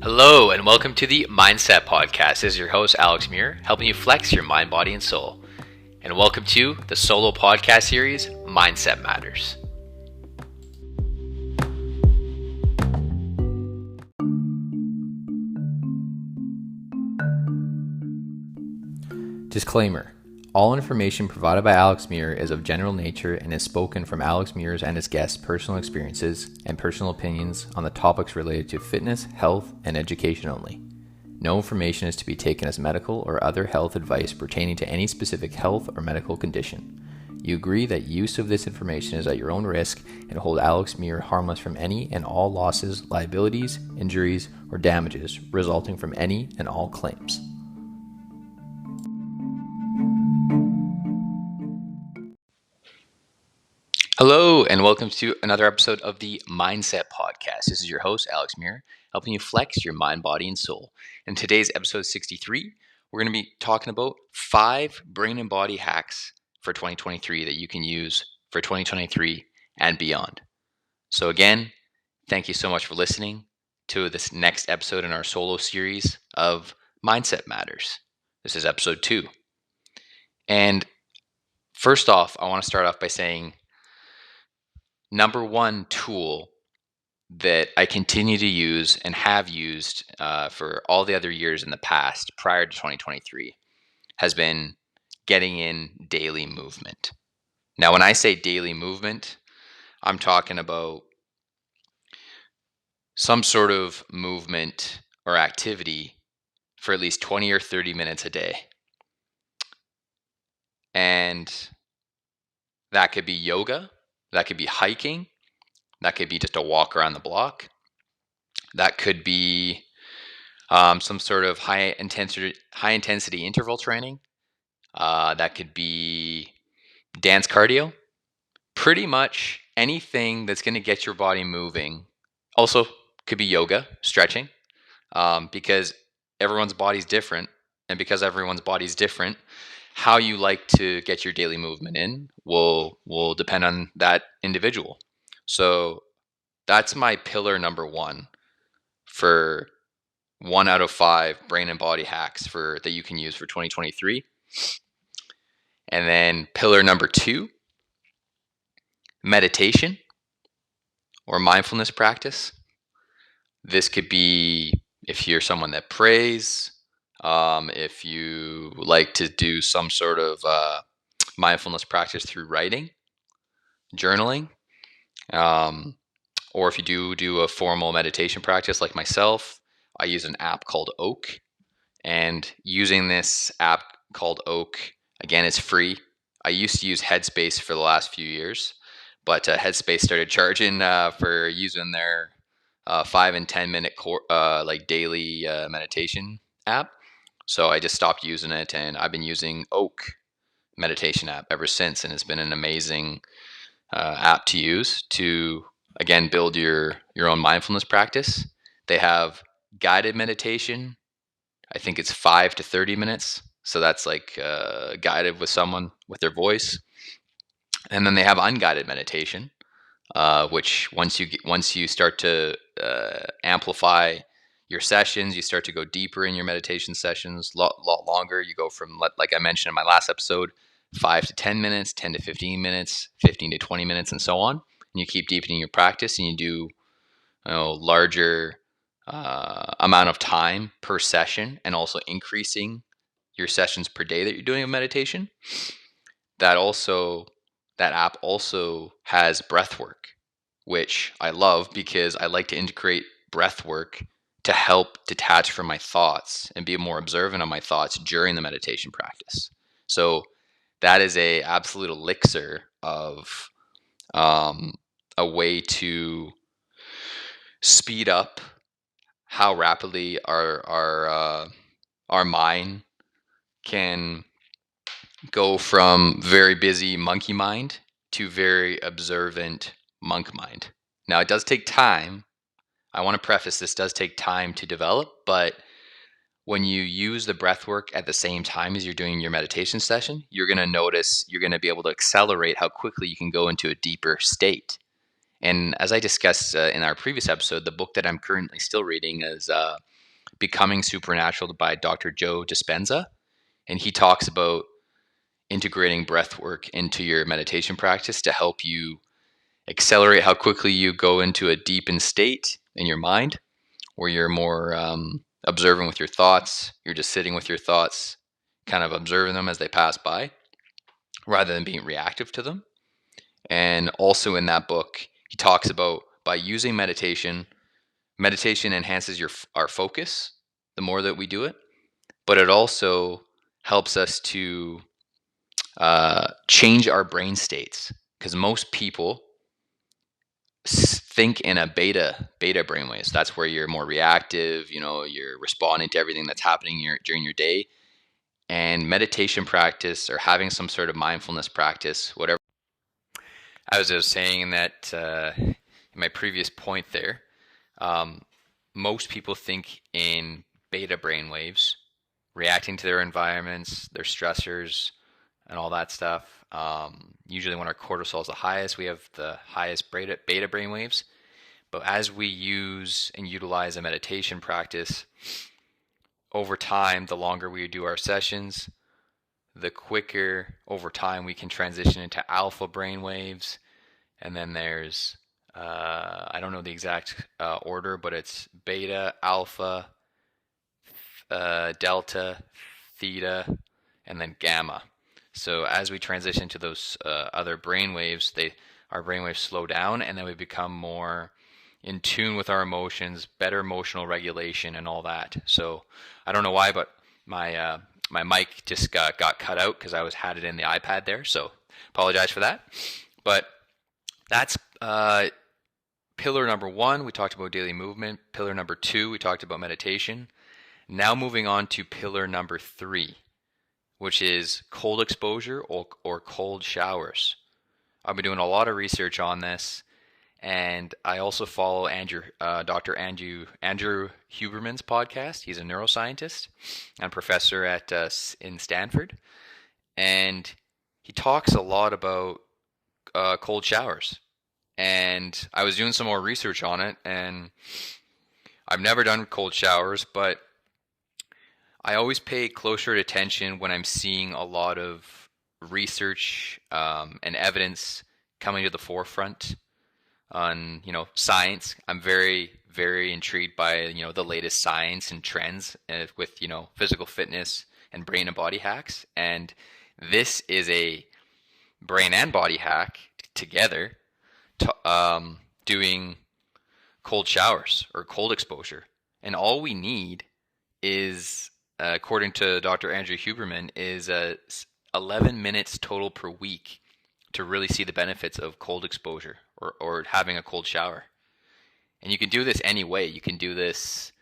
Hello, and welcome to the MindCep Podcast. This is your host, Alex Muir, helping you flex your mind, body, and soul. And welcome to the solo podcast series, MindCep Matters. Disclaimer. All information provided by Alex Muir is of general nature and is spoken from Alex Muir's and his guests' personal experiences and personal opinions on the topics related to fitness, health, and education only. No information is to be taken as medical or other health advice pertaining to any specific health or medical condition. You agree that use of this information is at your own risk and hold Alex Muir harmless from any and all losses, liabilities, injuries, or damages resulting from any and all claims. Hello, and welcome to another episode of the MindCep Podcast. This is your host, Alex Muir, helping you flex your mind, body, and soul. In today's episode 63, we're going to be talking about 5 brain and body hacks for 2023 that you can use for 2023 and beyond. So again, thank you so much for listening to this next episode in our solo series of MindCep Matters. This is episode 2. And first off, I want to start off by saying, number one tool that I continue to use and have used for all the other years in the past prior to 2023 has been getting in daily movement. Now, when I say daily movement, I'm talking about some sort of movement or activity for at least 20 or 30 minutes a day. And that could be yoga. That could be hiking. That could be just a walk around the block. That could be some sort of high intensity interval training. That could be dance cardio. Pretty much anything that's going to get your body moving. Also could be yoga, stretching, because everyone's body's different. And because everyone's body's different, how you like to get your daily movement in will depend on that individual. So that's my pillar number 1 for 1 out of 5 brain and body hacks that you can use for 2023. And then pillar number 2, meditation or mindfulness practice. This could be if you're someone that prays, if you like to do some sort of mindfulness practice through writing, journaling, or if you do a formal meditation practice like myself, I use an app called Oak. And using this app called Oak, again, it's free. I used to use Headspace for the last few years, but Headspace started charging for using their 5 and 10 minute daily meditation app. So I just stopped using it, and I've been using Oak meditation app ever since, and it's been an amazing app to use to, again, build your own mindfulness practice. They have guided meditation. I think it's 5 to 30 minutes. So that's like guided with someone with their voice. And then they have unguided meditation, which once you start to amplify your sessions, you start to go deeper in your meditation sessions, lot longer. You go from, like I mentioned in my last episode, 5 to 10 minutes, 10 to 15 minutes, 15 to 20 minutes, and so on. And you keep deepening your practice, and you do larger amount of time per session, and also increasing your sessions per day that you're doing of meditation. That app also has breath work, which I love because I like to integrate breath work to help detach from my thoughts and be more observant of my thoughts during the meditation practice. So that is a absolute elixir of a way to speed up how rapidly our mind can go from very busy monkey mind to very observant monk mind. Now, it does take time. I want to preface this does take time to develop, but when you use the breath work at the same time as you're doing your meditation session, you're going to be able to accelerate how quickly you can go into a deeper state. And as I discussed in our previous episode, the book that I'm currently still reading is Becoming Supernatural by Dr. Joe Dispenza. And he talks about integrating breath work into your meditation practice to help you accelerate how quickly you go into a deepened state in your mind, where you're more observant with your thoughts. You're just sitting with your thoughts, kind of observing them as they pass by, rather than being reactive to them. And also in that book, he talks about by using meditation enhances our focus the more that we do it, but it also helps us to change our brain states, because most people think in a beta brainwaves. That's where you're more reactive. You're responding to everything that's happening during your day. And meditation practice, or having some sort of mindfulness practice, whatever. As I was saying in that in my previous point there, most people think in beta brainwaves, reacting to their environments, their stressors, and all that stuff. Usually when our cortisol is the highest, we have the highest beta brainwaves. But as we use and utilize a meditation practice, over time, the longer we do our sessions, the quicker over time we can transition into alpha brainwaves. And then there's, I don't know the exact order, but it's beta, alpha, delta, theta, and then gamma. So as we transition to those other brainwaves, our brainwaves slow down, and then we become more in tune with our emotions, better emotional regulation, and all that. So I don't know why, but my mic just got cut out because I had it in the iPad there. So apologize for that. But that's pillar number 1. We talked about daily movement. Pillar number 2, we talked about meditation. Now moving on to pillar number 3, which is cold exposure or cold showers. I've been doing a lot of research on this, and I also follow Dr. Andrew Huberman's podcast. He's a neuroscientist and professor in Stanford, and he talks a lot about cold showers. And I was doing some more research on it, and I've never done cold showers, but I always pay closer attention when I'm seeing a lot of research and evidence coming to the forefront on, science. I'm very, very intrigued by, the latest science and trends with, physical fitness and brain and body hacks. And this is a brain and body hack together, doing cold showers or cold exposure. And all we need is, according to Dr. Andrew Huberman, is 11 minutes total per week to really see the benefits of cold exposure or having a cold shower. And you can do this any way. You can do this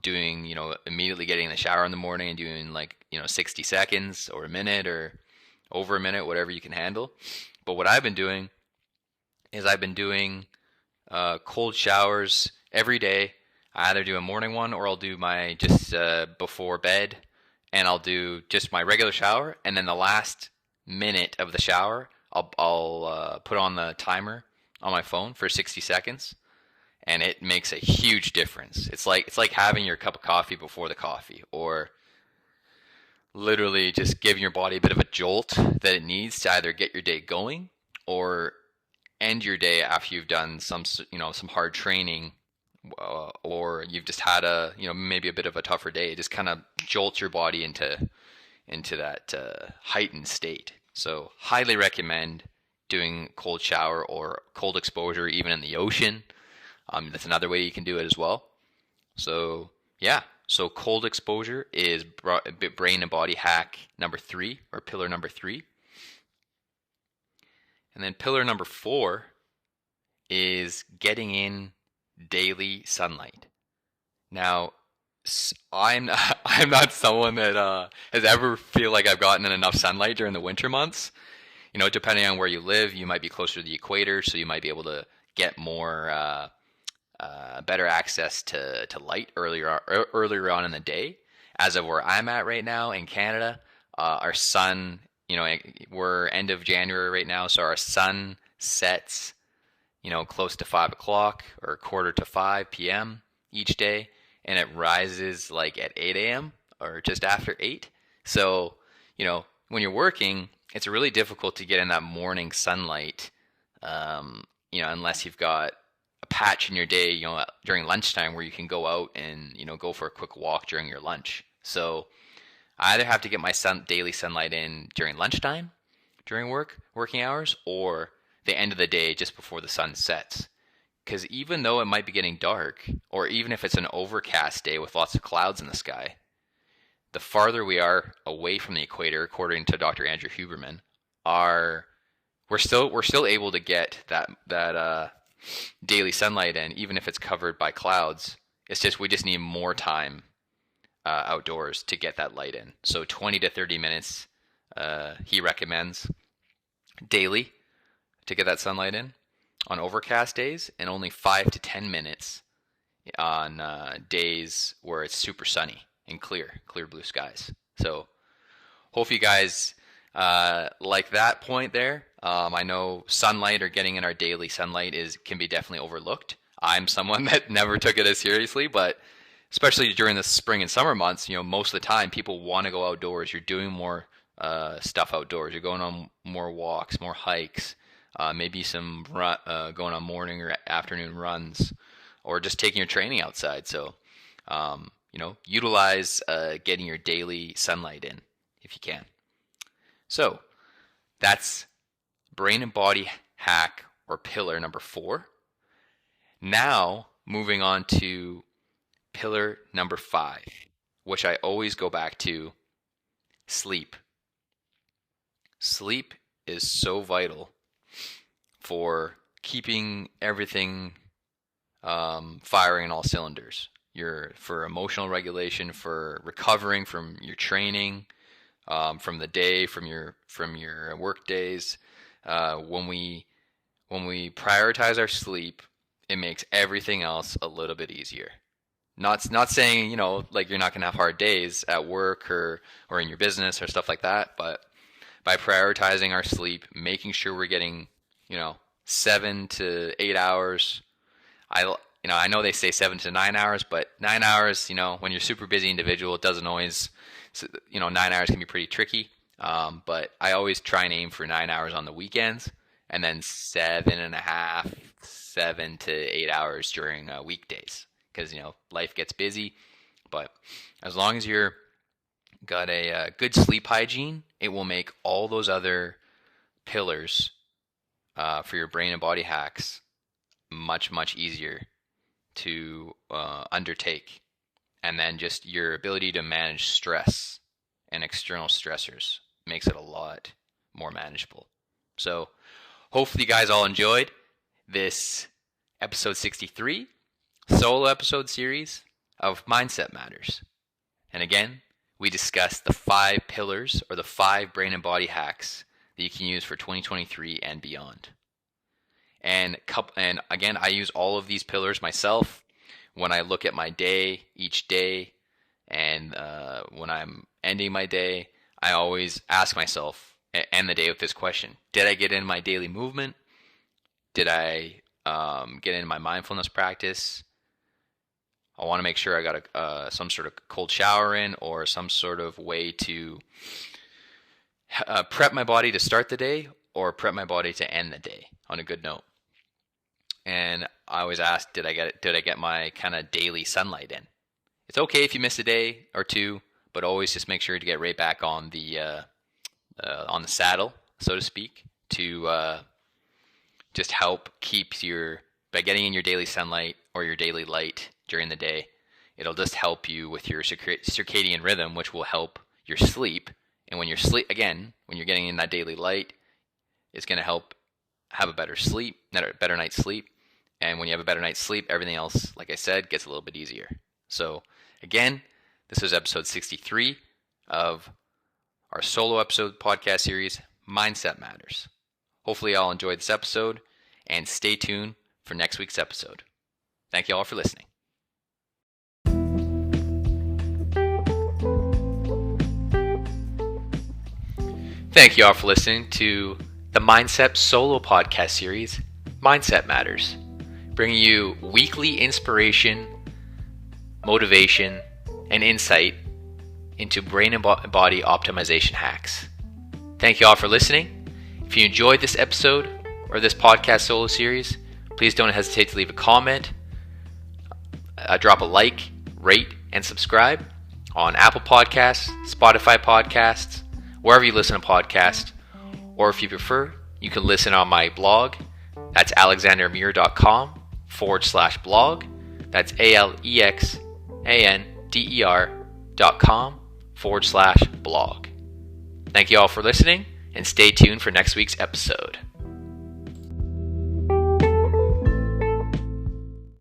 doing, immediately getting in the shower in the morning and doing 60 seconds or a minute or over a minute, whatever you can handle. But what I've been doing is cold showers every day. I either do a morning one, or I'll do my just before bed, and I'll do just my regular shower, and then the last minute of the shower, I'll put on the timer on my phone for 60 seconds, and it makes a huge difference. It's like having your cup of coffee before the coffee, or literally just giving your body a bit of a jolt that it needs to either get your day going or end your day after you've done some hard training. Or you've just had maybe a bit of a tougher day. It just kind of jolts your body into that heightened state. So highly recommend doing cold shower or cold exposure, even in the ocean. That's another way you can do it as well. So yeah, so cold exposure is brain and body hack number 3, or pillar number 3. And then pillar number 4 is getting in daily sunlight. Now, I'm not someone that has ever feel like I've gotten enough sunlight during the winter months. Depending on where you live, you might be closer to the equator, so you might be able to get more better access to light earlier on in the day. As of where I'm at right now in Canada, our sun, we're end of January right now, so our sun sets close to 5 o'clock or quarter to 5 p.m. each day. and it rises like at 8 a.m. or just after 8. So, when you're working, it's really difficult to get in that morning sunlight, unless you've got a patch in your day, during lunchtime where you can go out and, go for a quick walk during your lunch. So I either have to get my daily sunlight in during lunchtime, during working hours, or the end of the day just before the sun sets. Because even though it might be getting dark, or even if it's an overcast day with lots of clouds in the sky, the farther we are away from the equator, according to Dr. Andrew Huberman, we're still able to get that daily sunlight in, even if it's covered by clouds. It's just we just need more time outdoors to get that light in. So 20 to 30 minutes he recommends daily to get that sunlight in on overcast days, and only 5 to 10 minutes on days where it's super sunny and clear blue skies. So hope you guys like that point there. I know sunlight, or getting in our daily sunlight, can be definitely overlooked. I'm someone that never took it as seriously, but especially during the spring and summer months, most of the time people want to go outdoors. You're doing more stuff outdoors. You're going on more walks, more hikes, maybe some going on morning or afternoon runs, or just taking your training outside. So, utilize getting your daily sunlight in if you can. So that's brain and body hack, or pillar number 4. Now moving on to pillar number 5, which I always go back to: sleep. Sleep is so vital for keeping everything firing in all cylinders. For emotional regulation, for recovering from your training, from the day, from your work days. When we prioritize our sleep, it makes everything else a little bit easier. Not saying, like you're not going to have hard days at work or in your business or stuff like that, but by prioritizing our sleep, making sure we're getting, 7 to 8 hours. I know they say 7 to 9 hours, but 9 hours, when you're a super busy individual, it doesn't always, 9 hours can be pretty tricky. But I always try and aim for 9 hours on the weekends, and then 7.5, 7 to 8 hours during weekdays, because, life gets busy. But as long as you're got a good sleep hygiene, it will make all those other pillars for your brain and body hacks much, much easier to undertake. And then just your ability to manage stress and external stressors makes it a lot more manageable. So hopefully you guys all enjoyed this episode 63 solo episode series of MindCep Matters. And again, we discussed the 5 pillars, or the 5 brain and body hacks that you can use for 2023 and beyond. And again, I use all of these pillars myself when I look at my day each day, and when I'm ending my day, I always ask myself, end the day with this question: did I get in my daily movement? Did I get in my mindfulness practice? I want to make sure I got some sort of cold shower in, or some sort of way to prep my body to start the day, or prep my body to end the day on a good note. And I always ask, did I get my kind of daily sunlight in? It's okay if you miss a day or two, but always just make sure to get right back on the saddle, so to speak, to just help keep by getting in your daily sunlight or your daily light during the day. It'll just help you with your circadian rhythm, which will help your sleep. And when you're getting in that daily light, it's going to help have a better night's sleep. And when you have a better night's sleep, everything else, like I said, gets a little bit easier. So again, this is episode 63 of our solo episode podcast series, MindCep Matters. Hopefully you all enjoyed this episode, and stay tuned for next week's episode. Thank you all for listening. Thank you all for listening to the MindCep solo podcast series, MindCep Matters, bringing you weekly inspiration, motivation, and insight into brain and body optimization hacks. Thank you all for listening. If you enjoyed this episode or this podcast solo series, please don't hesitate to leave a comment, drop a like, rate, and subscribe on Apple Podcasts, Spotify Podcasts, wherever you listen to podcasts. Or if you prefer, you can listen on my blog. That's alexandermuir.com/blog. That's alexander.com/blog. Thank you all for listening, and stay tuned for next week's episode.